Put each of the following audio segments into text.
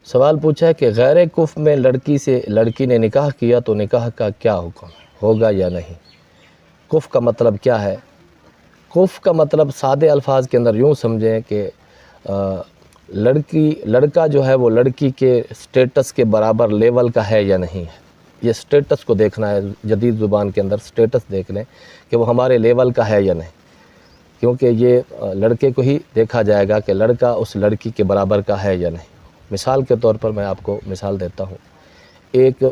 سوال پوچھا ہے کہ غیر کف میں لڑکی نے نکاح کیا تو نکاح کا کیا حکم ہوگا یا نہیں؟ کف کا مطلب کیا ہے؟ کف کا مطلب سادے الفاظ کے اندر یوں سمجھیں کہ لڑکا جو ہے وہ لڑکی کے سٹیٹس کے برابر لیول کا ہے یا نہیں ہے، یہ سٹیٹس کو دیکھنا ہے۔ جدید زبان کے اندر سٹیٹس دیکھ لیں کہ وہ ہمارے لیول کا ہے یا نہیں، کیونکہ یہ لڑکے کو ہی دیکھا جائے گا کہ لڑکا اس لڑکی کے برابر کا ہے یا نہیں۔ مثال کے طور پر میں آپ کو مثال دیتا ہوں، ایک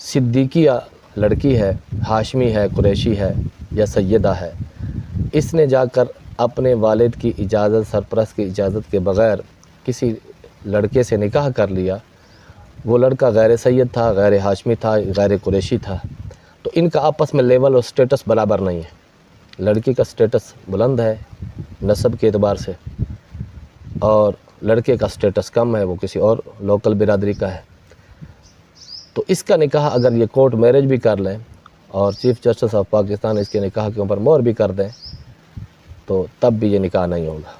صدیقیہ لڑکی ہے، ہاشمی ہے، قریشی ہے یا سیدہ ہے، اس نے جا کر اپنے والد کی اجازت، سرپرست کی اجازت کے بغیر کسی لڑکے سے نکاح کر لیا۔ وہ لڑکا غیر سید تھا، غیر ہاشمی تھا، غیر قریشی تھا، تو ان کا آپس میں لیول اور سٹیٹس برابر نہیں ہے۔ لڑکی کا سٹیٹس بلند ہے نسب کے اعتبار سے، اور لڑکے کا سٹیٹس کم ہے، وہ کسی اور لوکل برادری کا ہے۔ تو اس کا نکاح اگر یہ کورٹ میرج بھی کر لیں اور چیف جسٹس آف پاکستان اس کے نکاح کے اوپر مہر بھی کر دیں تو تب بھی یہ نکاح نہیں ہوگا۔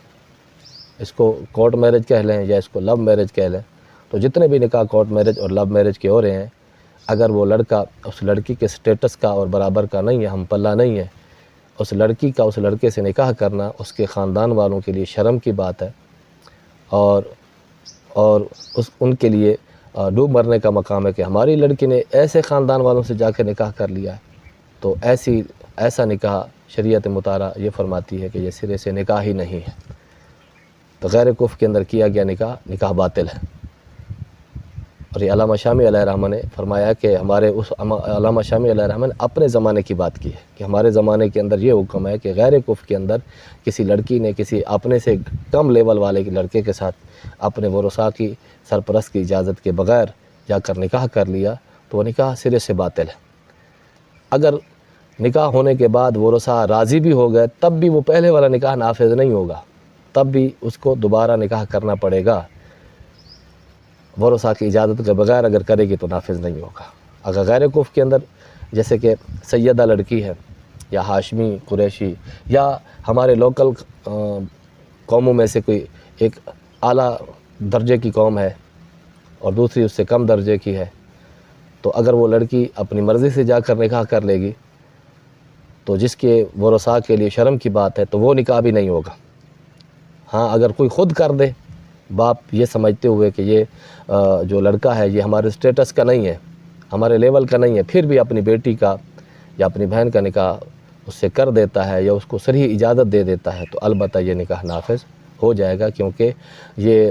اس کو کورٹ میرج کہہ لیں یا اس کو لو میرج کہہ لیں، تو جتنے بھی نکاح کورٹ میرج اور لو میرج کے ہو رہے ہیں، اگر وہ لڑکا اس لڑکی کے سٹیٹس کا اور برابر کا نہیں ہے، ہم پلہ نہیں ہے، اس لڑکی کا اس لڑکے سے نکاح کرنا اس کے خاندان والوں کے لیے شرم کی بات ہے، اور ان کے لیے ڈوب مرنے کا مقام ہے کہ ہماری لڑکی نے ایسے خاندان والوں سے جا کے نکاح کر لیا ہے۔ تو ایسا نکاح شریعت مطہرہ یہ فرماتی ہے کہ یہ سرے سے نکاح ہی نہیں ہے۔ تو غیر کف کے اندر کیا گیا نکاح باطل ہے۔ اور یہ علامہ شامی علیہ الرحمہ نے فرمایا کہ علامہ شامی علیہ الرحمہ نے اپنے زمانے کی بات کی ہے کہ ہمارے زمانے کے اندر یہ حکم ہے کہ غیر کف کے اندر کسی لڑکی نے کسی اپنے سے کم لیول والے لڑکے کے ساتھ اپنے ورثاء کی سرپرست کی اجازت کے بغیر جا کر نکاح کر لیا تو وہ نکاح سرے سے باطل ہے۔ اگر نکاح ہونے کے بعد ورثاء راضی بھی ہو گئے تب بھی وہ پہلے والا نکاح نافذ نہیں ہوگا، تب بھی اس کو دوبارہ نکاح کرنا پڑے گا۔ ورثاء کی اجازت کے بغیر اگر کرے گی تو نافذ نہیں ہوگا۔ اگر غیر کف کے اندر جیسے کہ سیدہ لڑکی ہے یا ہاشمی قریشی یا ہمارے لوکل قوموں میں سے کوئی ایک اعلیٰ درجے کی قوم ہے اور دوسری اس سے کم درجے کی ہے، تو اگر وہ لڑکی اپنی مرضی سے جا کر نکاح کر لے گی تو جس کے ورثاء کے لیے شرم کی بات ہے تو وہ نکاح بھی نہیں ہوگا۔ ہاں اگر کوئی خود کر دے، باپ یہ سمجھتے ہوئے کہ یہ جو لڑکا ہے یہ ہمارے سٹیٹس کا نہیں ہے، ہمارے لیول کا نہیں ہے، پھر بھی اپنی بیٹی کا یا اپنی بہن کا نکاح اس سے کر دیتا ہے یا اس کو صریح اجازت دے دیتا ہے تو البتہ یہ نکاح نافذ ہو جائے گا، کیونکہ یہ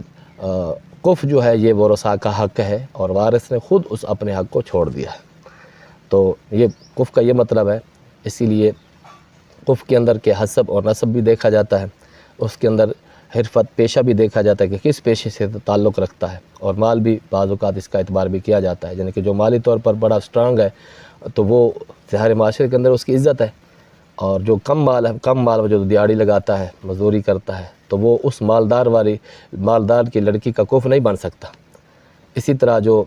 کف جو ہے یہ ورثاء کا حق ہے اور وارث نے خود اس اپنے حق کو چھوڑ دیا ہے۔ تو یہ کف کا یہ مطلب ہے۔ اسی لیے کف کے اندر کے حسب اور نسب بھی دیکھا جاتا ہے، اس کے اندر حرفت پیشہ بھی دیکھا جاتا ہے کہ کس پیشے سے تعلق رکھتا ہے، اور مال بھی بعض اوقات اس کا اعتبار بھی کیا جاتا ہے، یعنی کہ جو مالی طور پر بڑا سٹرانگ ہے تو وہ ظاہر معاشرے کے اندر اس کی عزت ہے، اور جو کم مال جو دیہڑی لگاتا ہے، مزدوری کرتا ہے، تو وہ اس مالدار کی لڑکی کا کف نہیں بن سکتا۔ اسی طرح جو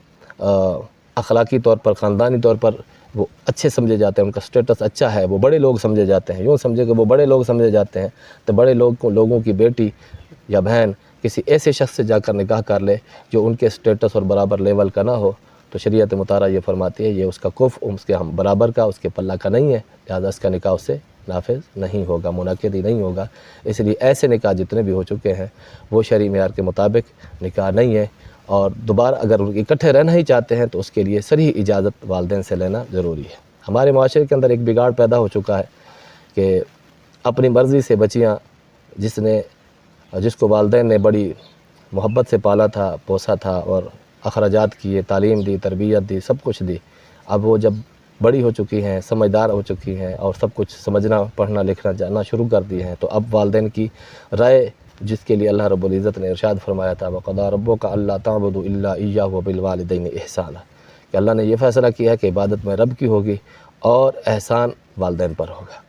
اخلاقی طور پر، خاندانی طور پر وہ اچھے سمجھے جاتے ہیں، ان کا سٹیٹس اچھا ہے، وہ بڑے لوگ سمجھے جاتے ہیں، یوں سمجھے کہ وہ بڑے لوگ سمجھے جاتے ہیں، تو بڑے لوگوں کی بیٹی یا بہن کسی ایسے شخص سے جا کر نکاح کر لے جو ان کے سٹیٹس اور برابر لیول کا نہ ہو تو شریعت مطہرہ یہ فرماتی ہے یہ اس کا کف اس کے ہم برابر کا، اس کے پلہ کا نہیں ہے، لہذا اس کا نکاح اس سے نافذ نہیں ہوگا، منعقد ہی نہیں ہوگا۔ اس لیے ایسے نکاح جتنے بھی ہو چکے ہیں وہ شرعی معیار کے مطابق نکاح نہیں ہے، اور دوبارہ اگر اکٹھے رہنا ہی چاہتے ہیں تو اس کے لیے صریح اجازت والدین سے لینا ضروری ہے۔ ہمارے معاشرے کے اندر ایک بگاڑ پیدا ہو چکا ہے کہ اپنی مرضی سے بچیاں جس کو والدین نے بڑی محبت سے پالا تھا، پوسا تھا اور اخراجات کیے، تعلیم دی، تربیت دی، سب کچھ دی، اب وہ جب بڑی ہو چکی ہیں، سمجھدار ہو چکی ہیں اور سب کچھ سمجھنا، پڑھنا، لکھنا، جاننا شروع کر دی ہیں، تو اب والدین کی رائے، جس کے لیے اللہ رب العزت نے ارشاد فرمایا تھا وَقَضَىٰ رَبُّكَ أَلَّا تَعْبُدُوا إِلَّا إِيَّاهُ وَبِالْوَالِدَيْنِ إِحْسَانًا، کہ اللہ نے یہ فیصلہ کیا ہے کہ عبادت میں رب کی ہوگی اور احسان والدین پر ہوگا۔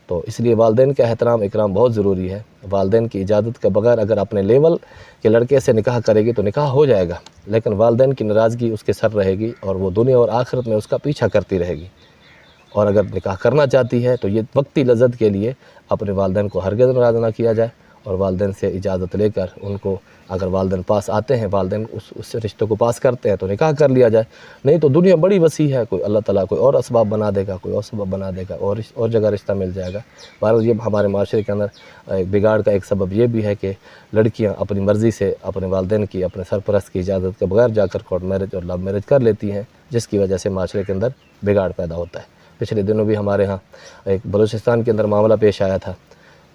تو اس لیے والدین کا احترام اکرام بہت ضروری ہے۔ والدین کی اجازت کے بغیر اگر اپنے لیول کے لڑکے سے نکاح کرے گی تو نکاح ہو جائے گا، لیکن والدین کی ناراضگی اس کے سر رہے گی اور وہ دنیا اور آخرت میں اس کا پیچھا کرتی رہے گی، اور اگر نکاح کرنا چاہتی ہے تو یہ وقتی لذت کے لیے اپنے والدین کو ہرگز ناراض نہ کیا جائے، اور والدین سے اجازت لے کر ان کو اگر والدین پاس آتے ہیں، والدین اس رشتوں کو پاس کرتے ہیں تو نکاح کر لیا جائے، نہیں تو دنیا بڑی وسیع ہے، کوئی اللہ تعالیٰ کوئی اور اسباب بنا دے گا، کوئی اور سبب بنا دے گا، اور جگہ رشتہ مل جائے گا۔ بہرحال یہ ہمارے معاشرے کے اندر ایک بگاڑ کا ایک سبب یہ بھی ہے کہ لڑکیاں اپنی مرضی سے اپنے والدین کی، اپنے سرپرست کی اجازت کے بغیر جا کر کورٹ میرج اور لو میرج کر لیتی ہیں، جس کی وجہ سے معاشرے کے اندر بگاڑ پیدا ہوتا ہے۔ پچھلے دنوں بھی ہمارے ہاں ایک بلوچستان کے اندر معاملہ پیش آیا تھا،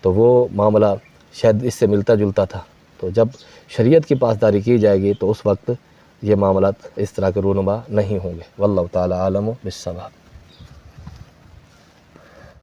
تو وہ معاملہ شاید اس سے ملتا جلتا تھا، تو جب شریعت کی پاسداری کی جائے گی تو اس وقت یہ معاملات اس طرح کے رونما نہیں ہوں گے۔ واللہ تعالی عالم بالصواب۔